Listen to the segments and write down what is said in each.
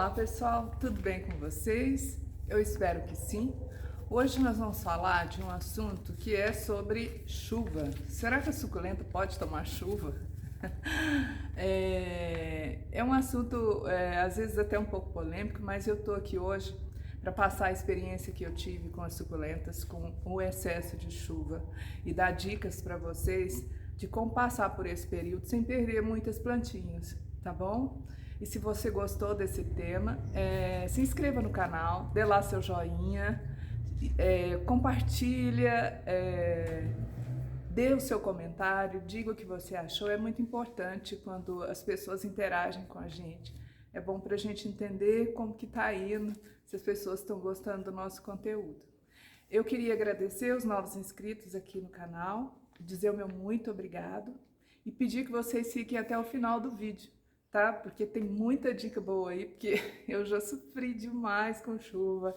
Olá pessoal, tudo bem com vocês? Eu espero que sim. Hoje nós vamos falar de um assunto que é sobre chuva. Será que a suculenta pode tomar chuva? É um assunto às vezes até um pouco polêmico, mas eu estou aqui hoje para passar a experiência que eu tive com as suculentas, com o excesso de chuva e dar dicas para vocês de como passar por esse período sem perder muitas plantinhas, tá bom? E se você gostou desse tema, se inscreva no canal, dê lá seu joinha, compartilha, dê o seu comentário, diga o que você achou. É muito importante quando as pessoas interagem com a gente. É bom para a gente entender como que está indo, se as pessoas estão gostando do nosso conteúdo. Eu queria agradecer os novos inscritos aqui no canal, dizer o meu muito obrigado e pedir que vocês fiquem até o final do vídeo, tá? Porque tem muita dica boa aí, porque eu já sofri demais com chuva,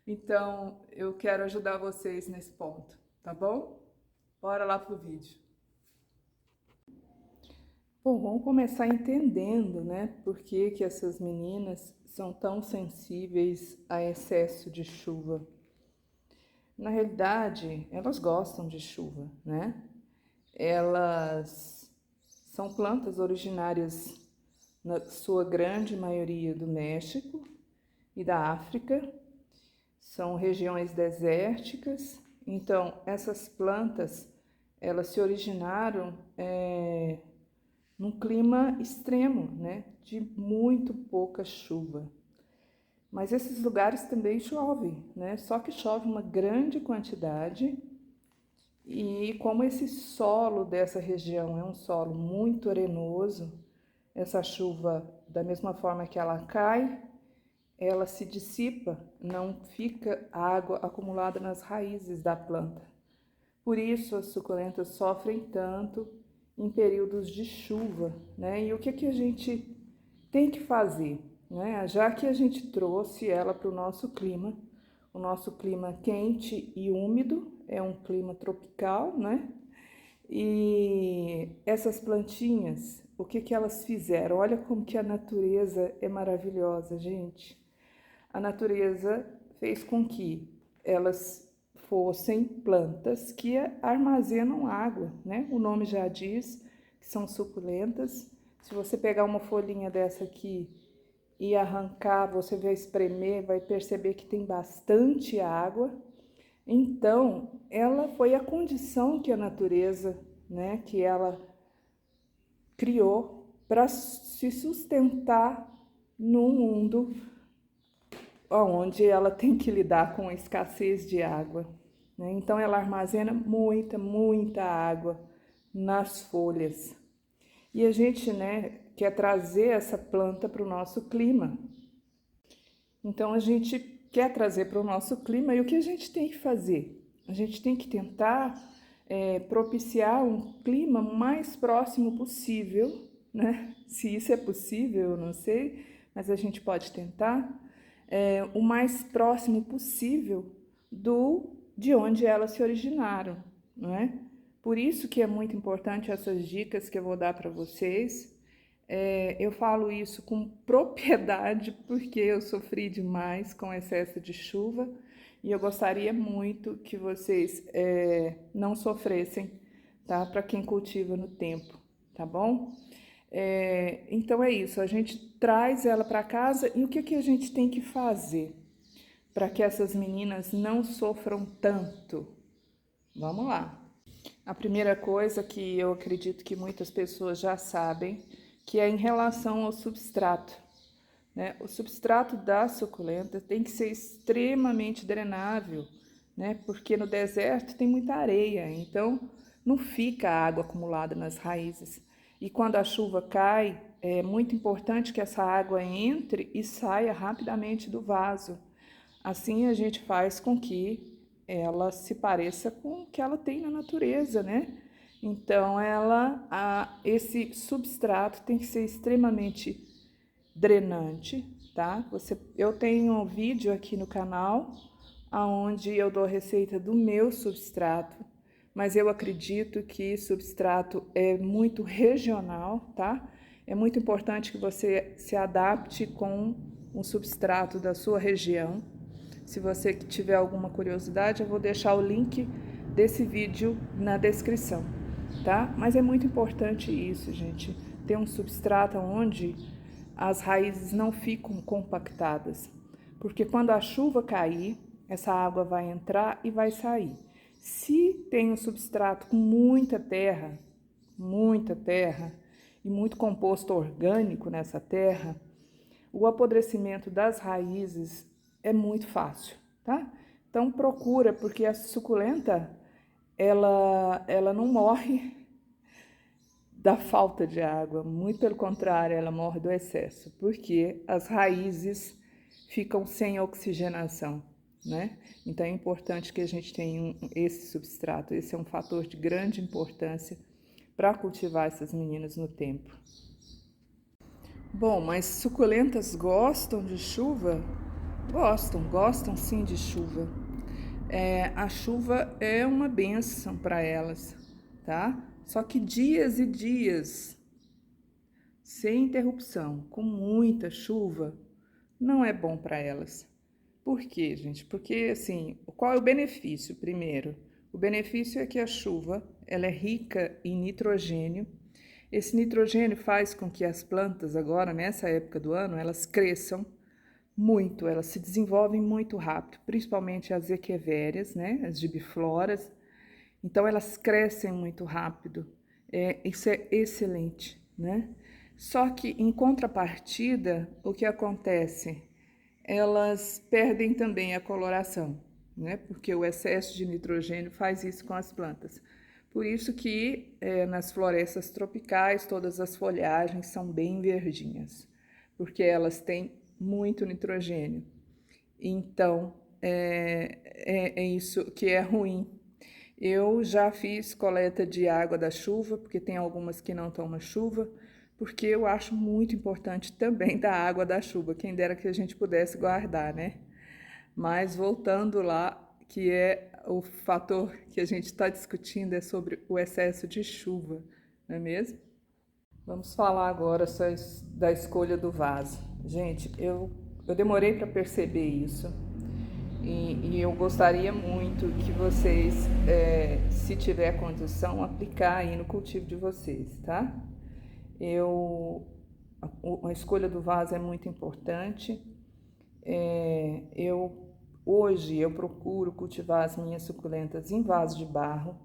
então eu quero ajudar vocês nesse ponto, tá bom? Bora lá pro vídeo. Bom, vamos começar entendendo, né, por que essas meninas são tão sensíveis a excesso de chuva. Na realidade, elas gostam de chuva, né? Elas são plantas originárias, na sua grande maioria, do México e da África. São regiões desérticas, então essas plantas, elas se originaram num clima extremo, né? De muito pouca chuva. Mas esses lugares também chovem, né? Só que chove uma grande quantidade e como esse solo dessa região é um solo muito arenoso, essa chuva, da mesma forma que ela cai, ela se dissipa, não fica água acumulada nas raízes da planta. Por isso as suculentas sofrem tanto em períodos de chuva, né? E o que a gente tem que fazer, né? Já que a gente trouxe ela para o nosso clima quente e úmido, é um clima tropical, né? E essas plantinhas, o que elas fizeram? Olha como que a natureza é maravilhosa, gente. A natureza fez com que elas fossem plantas que armazenam água, né? O nome já diz que são suculentas. Se você pegar uma folhinha dessa aqui e arrancar, você vai espremer, vai perceber que tem bastante água. Então, ela foi a condição que a natureza, né, que ela criou para se sustentar num mundo onde ela tem que lidar com a escassez de água, né? Então, ela armazena muita água nas folhas. E a gente, né, quer trazer essa planta para o nosso clima. Então, a gente quer trazer para o nosso clima e o que a gente tem que fazer? A gente tem que tentar propiciar um clima mais próximo possível, né? Se isso é possível, eu não sei, mas a gente pode tentar o mais próximo possível de onde elas se originaram, não é? Por isso que é muito importante essas dicas que eu vou dar para vocês. Eu falo isso com propriedade porque eu sofri demais com excesso de chuva e eu gostaria muito que vocês não sofressem, tá? Para quem cultiva no tempo, tá bom? Então é isso, a gente traz ela para casa e o que a gente tem que fazer para que essas meninas não sofram tanto? Vamos lá. A primeira coisa que eu acredito que muitas pessoas já sabem, que é em relação ao substrato, né? O substrato da suculenta tem que ser extremamente drenável, né? Porque no deserto tem muita areia, então não fica água acumulada nas raízes. E quando a chuva cai, é muito importante que essa água entre e saia rapidamente do vaso. Assim a gente faz com que ela se pareça com o que ela tem na natureza, né? Então, esse substrato tem que ser extremamente drenante, tá? Eu tenho um vídeo aqui no canal, onde eu dou a receita do meu substrato, mas eu acredito que substrato é muito regional, tá? É muito importante que você se adapte com um substrato da sua região. Se você tiver alguma curiosidade, eu vou deixar o link desse vídeo na descrição, tá? Mas é muito importante isso, gente, ter um substrato onde as raízes não ficam compactadas, porque quando a chuva cair, essa água vai entrar e vai sair. Se tem um substrato com muita terra e muito composto orgânico nessa terra, o apodrecimento das raízes é muito fácil, tá? Então procura, porque a suculenta, ela não morre da falta de água, muito pelo contrário, ela morre do excesso, porque as raízes ficam sem oxigenação, né? Então é importante que a gente tenha esse substrato, esse é um fator de grande importância para cultivar essas meninas no tempo. Bom, mas suculentas gostam de chuva? Gostam sim de chuva. A chuva é uma bênção para elas, tá? Só que dias e dias sem interrupção, com muita chuva, não é bom para elas. Por quê, gente? Porque, assim, qual é o benefício, primeiro? O benefício é que a chuva, ela é rica em nitrogênio. Esse nitrogênio faz com que as plantas agora, nessa época do ano, elas cresçam muito, elas se desenvolvem muito rápido, principalmente as equivérias, né, as gibifloras. Então, elas crescem muito rápido. Isso é excelente, né? Só que, em contrapartida, o que acontece? Elas perdem também a coloração, né? Porque o excesso de nitrogênio faz isso com as plantas. Por isso que nas florestas tropicais todas as folhagens são bem verdinhas, porque elas têm muito nitrogênio. Então, é isso que é ruim. Eu já fiz coleta de água da chuva, porque tem algumas que não tomam chuva, porque eu acho muito importante também da água da chuva, quem dera que a gente pudesse guardar, né? Mas voltando lá, que é o fator que a gente está discutindo, é sobre o excesso de chuva, não é mesmo? Vamos falar agora só da escolha do vaso. Gente, eu demorei para perceber isso e eu gostaria muito que vocês, se tiver condição, aplicar aí no cultivo de vocês, tá? A escolha do vaso é muito importante. Hoje eu procuro cultivar as minhas suculentas em vaso de barro,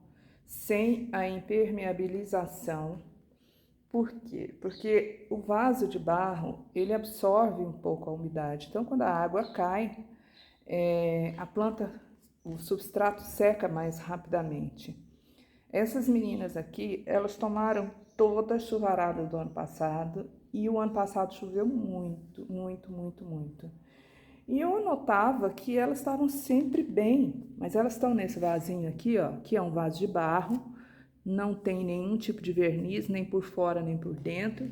sem a impermeabilização. Por quê? Porque o vaso de barro, ele absorve um pouco a umidade. Então, quando a água cai, a planta, o substrato seca mais rapidamente. Essas meninas aqui, elas tomaram toda a chuvarada do ano passado e o ano passado choveu muito, muito, muito, muito. E eu notava que elas estavam sempre bem, mas elas estão nesse vasinho aqui, ó, que é um vaso de barro, não tem nenhum tipo de verniz, nem por fora, nem por dentro.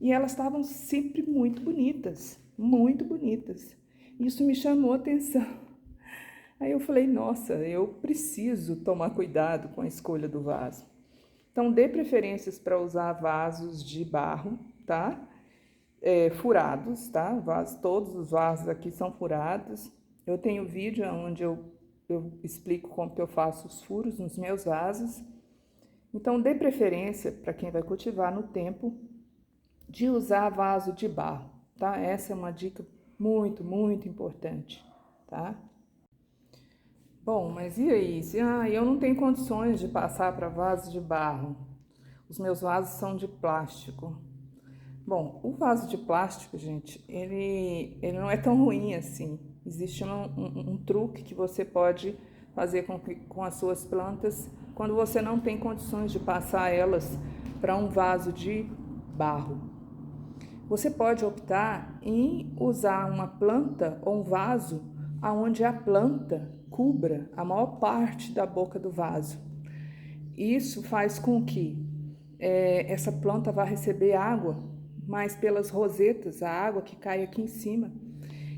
E elas estavam sempre muito bonitas, muito bonitas. Isso me chamou a atenção. Aí eu falei, nossa, eu preciso tomar cuidado com a escolha do vaso. Então, dê preferências para usar vasos de barro, tá? Furados, tá? Todos os vasos aqui são furados. Eu tenho vídeo onde eu explico como que eu faço os furos nos meus vasos. Então, dê preferência para quem vai cultivar no tempo de usar vaso de barro, tá? Essa é uma dica muito, muito importante, tá? Bom, mas e aí? Eu não tenho condições de passar para vaso de barro. Os meus vasos são de plástico. Bom, o vaso de plástico, gente, ele não é tão ruim assim. Existe um truque que você pode fazer com as suas plantas quando você não tem condições de passar elas para um vaso de barro. Você pode optar em usar uma planta ou um vaso onde a planta cubra a maior parte da boca do vaso. Isso faz com que essa planta vá receber água, mas pelas rosetas, a água que cai aqui em cima,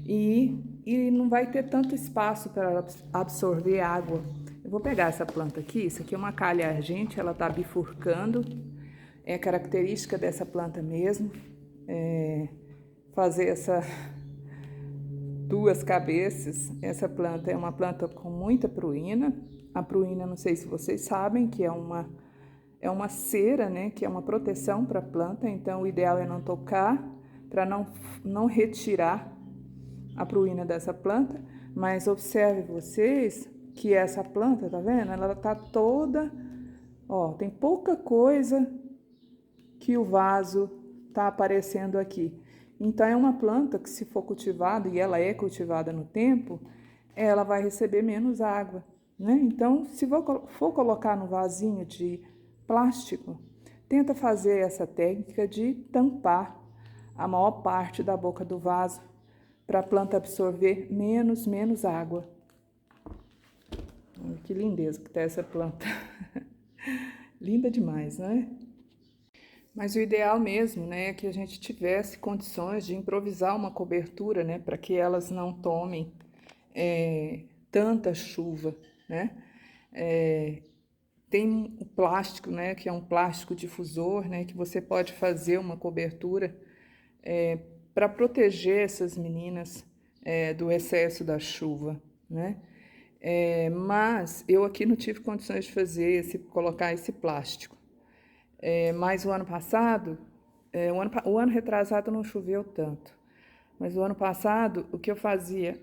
e não vai ter tanto espaço para absorver água. Eu vou pegar essa planta aqui, isso aqui é uma calha argente, ela está bifurcando, é característica dessa planta mesmo, fazer duas cabeças. Essa planta é uma planta com muita pruína. A pruína, não sei se vocês sabem, que é uma cera, né, que é uma proteção para a planta, então o ideal é não tocar, para não retirar a pruína dessa planta, mas observe vocês que essa planta, tá vendo? Ela tá toda, ó, tem pouca coisa que o vaso tá aparecendo aqui. Então é uma planta que, se for cultivada, e ela é cultivada no tempo, ela vai receber menos água, né? Então, se for colocar no vasinho de plástico, tenta fazer essa técnica de tampar a maior parte da boca do vaso para a planta absorver menos água. Olha que lindeza que tá essa planta. Linda demais, né? Mas o ideal mesmo, né, é que a gente tivesse condições de improvisar uma cobertura, né, para que elas não tomem tanta chuva, né? Tem o plástico, né, que é um plástico difusor, né, que você pode fazer uma cobertura para proteger essas meninas do excesso da chuva, né? Mas eu aqui não tive condições de colocar esse plástico. Mas o ano passado, o ano retrasado não choveu tanto. Mas o ano passado, o que eu fazia?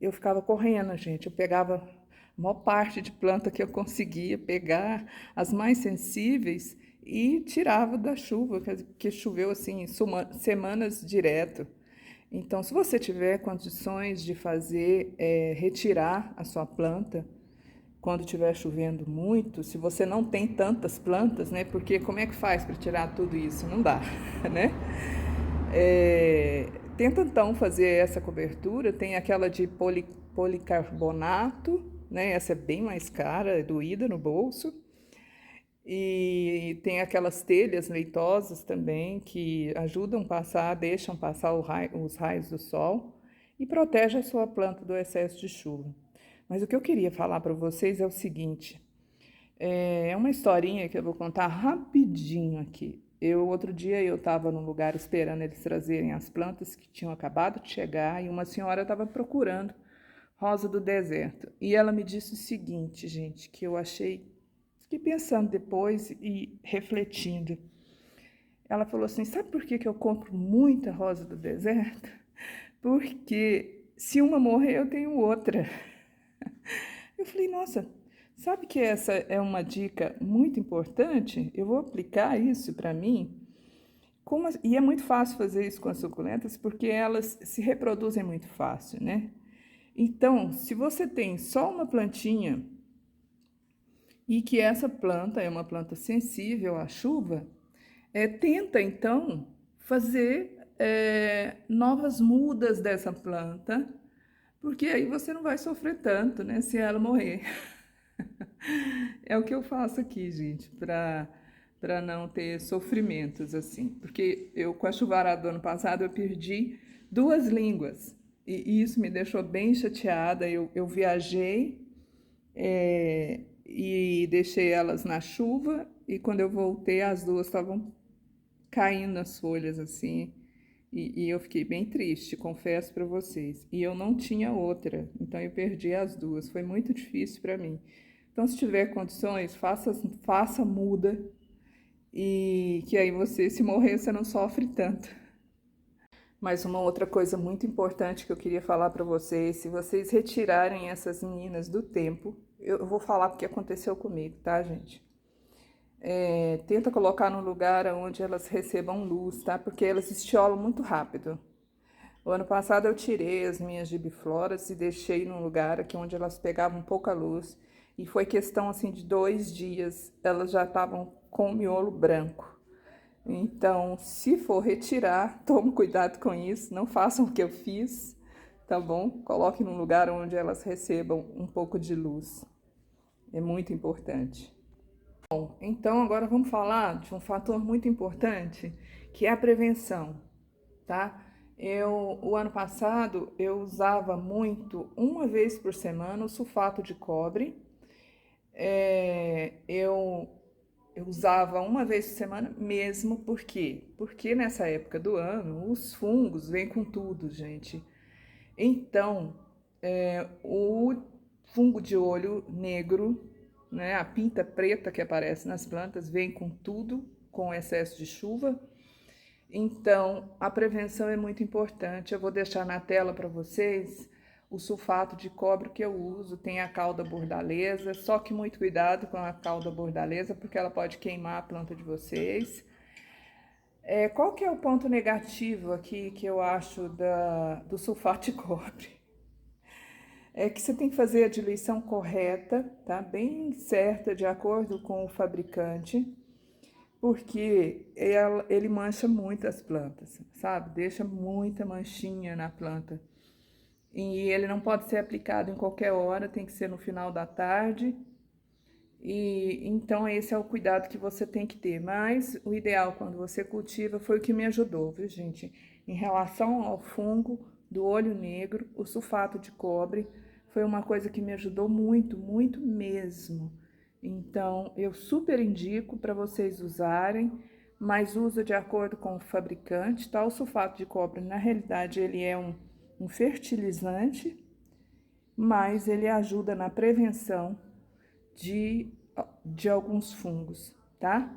Eu ficava correndo, gente. Eu pegava a maior parte de planta que eu conseguia pegar, as mais sensíveis, e tirava da chuva, que choveu assim, semanas direto. Então, se você tiver condições de retirar a sua planta, quando estiver chovendo muito, se você não tem tantas plantas, né? Porque como é que faz para tirar tudo isso? Não dá, né? Tenta então fazer essa cobertura. Tem aquela de policarbonato, né? Essa é bem mais cara, é doída no bolso. E tem aquelas telhas leitosas também que deixam passar os raios do sol e protege a sua planta do excesso de chuva. Mas o que eu queria falar para vocês é o seguinte: é uma historinha que eu vou contar rapidinho aqui. Outro dia eu estava num lugar esperando eles trazerem as plantas que tinham acabado de chegar, e uma senhora estava procurando rosa do deserto. E ela me disse o seguinte, gente, que eu fiquei pensando depois e refletindo. Ela falou assim: sabe por que eu compro muita rosa do deserto? Porque se uma morrer, eu tenho outra. Eu falei, nossa, sabe que essa é uma dica muito importante? Eu vou aplicar isso para mim. E é muito fácil fazer isso com as suculentas, porque elas se reproduzem muito fácil, né? Então, se você tem só uma plantinha e que essa planta é uma planta sensível à chuva, tenta então fazer novas mudas dessa planta, porque aí você não vai sofrer tanto, né, se ela morrer. É o que eu faço aqui, gente, para não ter sofrimentos assim. Porque eu, com a chuvarada do ano passado, eu perdi 2 línguas. E isso me deixou bem chateada. Eu viajei e deixei elas na chuva. E quando eu voltei, as duas estavam caindo nas folhas assim. E eu fiquei bem triste, confesso para vocês. E eu não tinha outra, então eu perdi as duas. Foi muito difícil para mim. Então, se tiver condições, faça muda, e que aí você, se morrer, você não sofre tanto. Mas uma outra coisa muito importante que eu queria falar para vocês: se vocês retirarem essas meninas do tempo, eu vou falar porque aconteceu comigo, tá, gente? Tenta colocar num lugar onde elas recebam luz, tá? Porque elas estiolam muito rápido. O ano passado eu tirei as minhas gibifloras e deixei num lugar aqui onde elas pegavam pouca luz. E foi questão assim de 2 dias, elas já estavam com o miolo branco. Então, se for retirar, tome cuidado com isso, não façam o que eu fiz, tá bom? Coloque num lugar onde elas recebam um pouco de luz. É muito importante. Bom, então agora vamos falar de um fator muito importante, que é a prevenção, tá? O ano passado, eu usava muito, uma vez por semana, o sulfato de cobre. Eu usava uma vez por semana mesmo, por quê? Porque nessa época do ano, os fungos vêm com tudo, gente. Então, o fungo de olho negro, né, a pinta preta que aparece nas plantas, vem com tudo, com excesso de chuva. Então, a prevenção é muito importante. Eu vou deixar na tela para vocês o sulfato de cobre que eu uso. Tem a cauda bordaleza, só que muito cuidado com a cauda bordaleza, porque ela pode queimar a planta de vocês. Qual que é o ponto negativo aqui que eu acho do sulfato de cobre? É que você tem que fazer a diluição correta, tá? Bem certa, de acordo com o fabricante, porque ele mancha muito as plantas, sabe? Deixa muita manchinha na planta. E ele não pode ser aplicado em qualquer hora, tem que ser no final da tarde. E então esse é o cuidado que você tem que ter. Mas o ideal quando você cultiva foi o que me ajudou, viu, gente? Em relação ao fungo do olho negro, o sulfato de cobre foi uma coisa que me ajudou muito, muito mesmo. Então, eu super indico para vocês usarem, mas usa de acordo com o fabricante, tá? O sulfato de cobre, na realidade, ele é um fertilizante, mas ele ajuda na prevenção de alguns fungos, tá?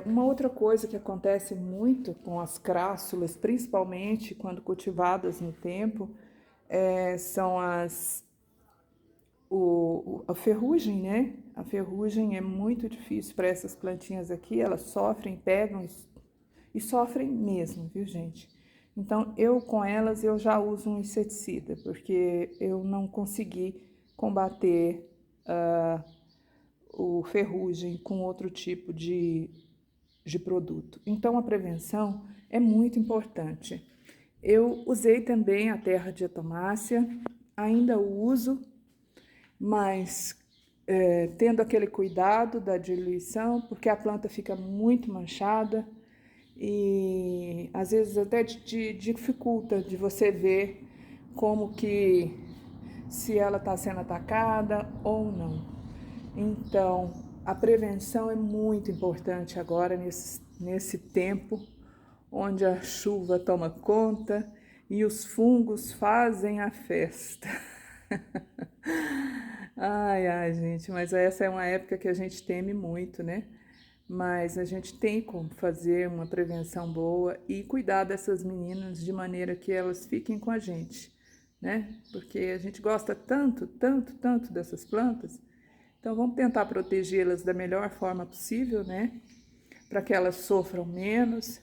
Uma outra coisa que acontece muito com as crássulas, principalmente quando cultivadas no tempo, são a ferrugem, né? A ferrugem é muito difícil para essas plantinhas aqui, elas sofrem, pegam e sofrem mesmo, viu, gente? Então, com elas, eu já uso um inseticida, porque eu não consegui combater o ferrugem com outro tipo de produto. Então, a prevenção é muito importante. Eu usei também a terra de etomácia, ainda uso, mas tendo aquele cuidado da diluição, porque a planta fica muito manchada e às vezes até dificulta de você ver como que se ela está sendo atacada ou não. Então, a prevenção é muito importante agora nesse tempo onde a chuva toma conta e os fungos fazem a festa. Ai, ai, gente, mas essa é uma época que a gente teme muito, né? Mas a gente tem como fazer uma prevenção boa e cuidar dessas meninas de maneira que elas fiquem com a gente, né? Porque a gente gosta tanto, tanto, tanto dessas plantas. Então vamos tentar protegê-las da melhor forma possível, né? Para que elas sofram menos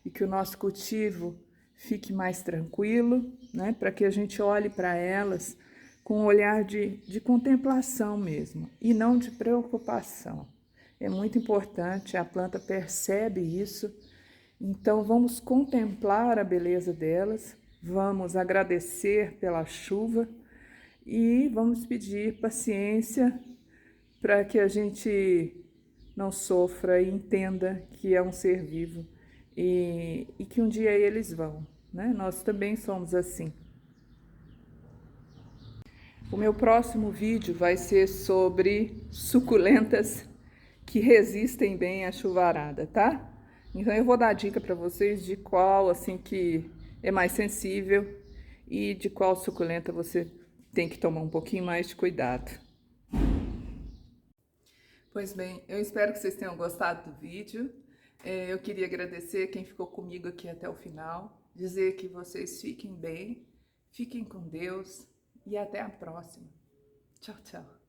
e que o nosso cultivo fique mais tranquilo, né? Para que a gente olhe para elas com um olhar de contemplação mesmo e não de preocupação. É muito importante, a planta percebe isso, então vamos contemplar a beleza delas, vamos agradecer pela chuva e vamos pedir paciência para que a gente não sofra e entenda que é um ser vivo e que um dia eles vão, né? Nós também somos assim. O meu próximo vídeo vai ser sobre suculentas que resistem bem à chuvarada, tá? Então eu vou dar dica para vocês de qual assim que é mais sensível e de qual suculenta você tem que tomar um pouquinho mais de cuidado. Pois bem, eu espero que vocês tenham gostado do vídeo. Eu queria agradecer quem ficou comigo aqui até o final, dizer que vocês fiquem bem, fiquem com Deus e até a próxima. Tchau, tchau.